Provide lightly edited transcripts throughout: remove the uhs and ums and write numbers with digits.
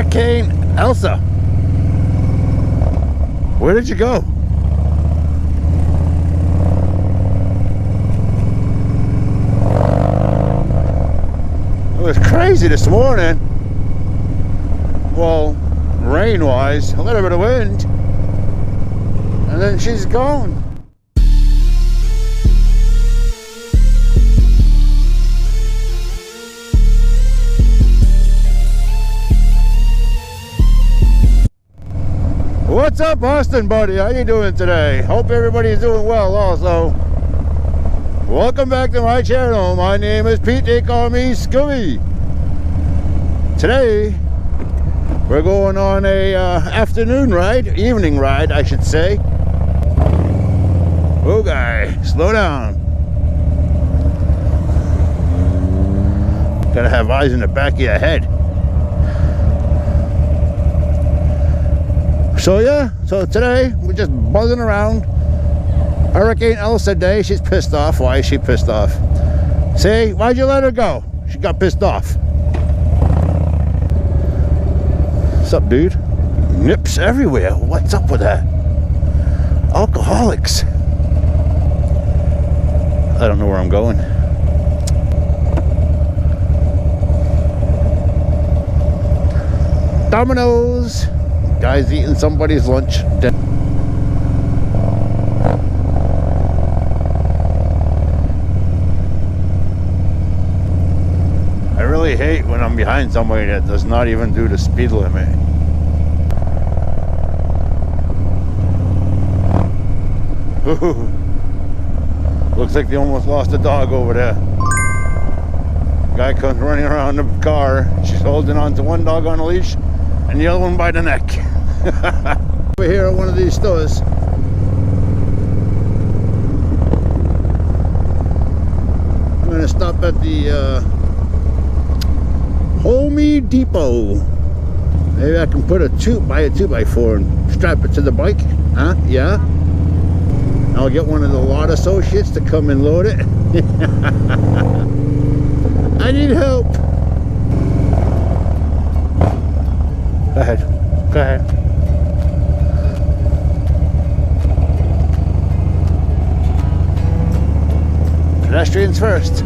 Hurricane ELSA. Where did you go? It was crazy this morning. Well, rain-wise, a little bit of wind, and then she's gone. What's up, Austin buddy? How you doing today? Hope everybody's doing well also. Welcome back to my channel. My name is Pete. They call me Scooby. Today, we're going on a afternoon ride, evening ride, I should say. Oh, guy, slow down. Gotta have eyes in the back of your head. So yeah, so today we're just buzzing around. Hurricane ELSA day. She's pissed off. Why is she pissed off? See, why'd you let her go? She got pissed off. What's up, dude? Nips everywhere. What's up with that? Alcoholics. I don't know where I'm going. Domino's. Guy's eating somebody's lunch. I really hate when I'm behind somebody that does not even do the speed limit. Looks like they almost lost a dog over there. Guy comes running around the car. She's holding on to one dog on a leash and the other one by the neck. Over here at one of these stores. I'm gonna stop at the Home Depot. Maybe I can buy a 2x4 and strap it to the bike. Huh? Yeah. I'll get one of the lot associates to come and load it. I need help. Go ahead. Go ahead. Pedestrians first.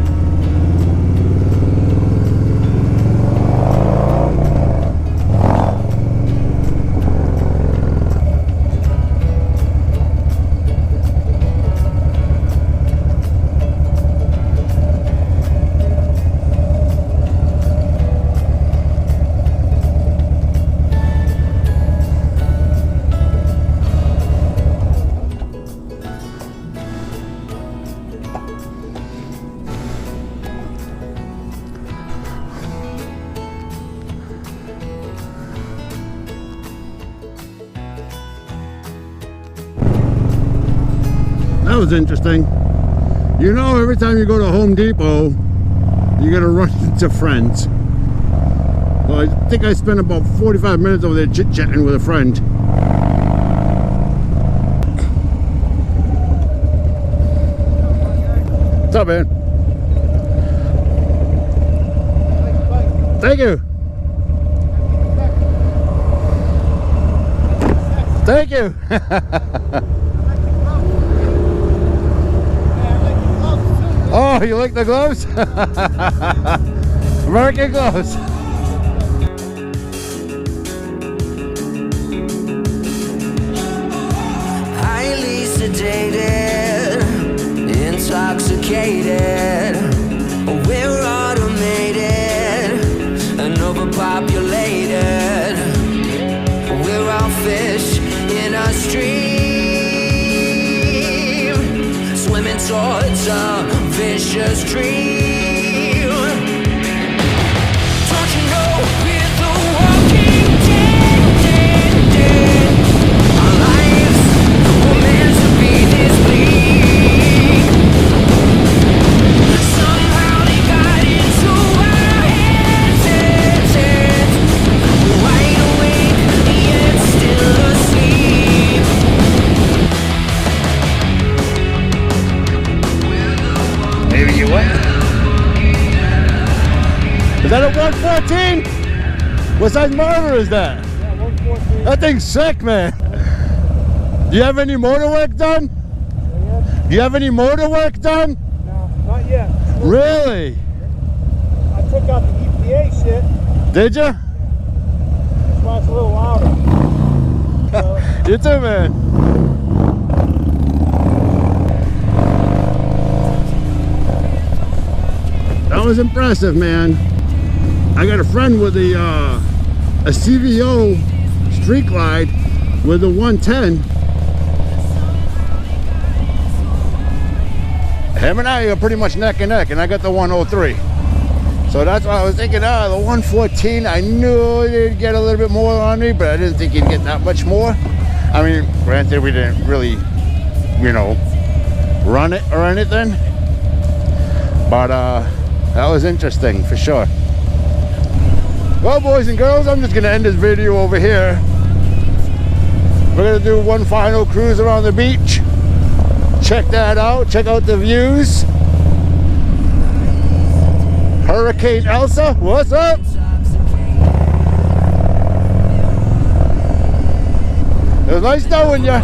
That was interesting. You know, every time you go to Home Depot, you're gonna run into friends. Well, I think I spent about 45 minutes over there chit-chatting with a friend. What's up, man? Thank you. Thank you. Oh, you like the gloves? American gloves. Highly sedated, intoxicated. We're automated and overpopulated. We're all fish in a stream, swimming towards a vicious dream. Don't you know we're the walking dead? Our lives were meant to be this bleak. Somehow they got into our heads. We're wide awake, yet still asleep. Maybe you went. Is that a 114? What size motor is that? Yeah, 143. That thing's sick, man. Do you have any motor work done? Do you have any motor work done? No, not yet. Really? I took out the EPA shit. Did you? That's why it's a little louder. So, You too, man. That was impressive, man. I got a friend with a CVO Street Glide with a 110. Him and I are pretty much neck and neck, and I got the 103. So that's why I was thinking, the 114, I knew it'd get a little bit more on me, but I didn't think he'd get that much more. I mean, granted, we didn't really, you know, run it or anything, but that was interesting for sure. Well, boys and girls, I'm just gonna end this video over here. We're gonna do one final cruise around the beach. Check that out, check out the views. Hurricane Elsa, what's up? It was nice knowing you.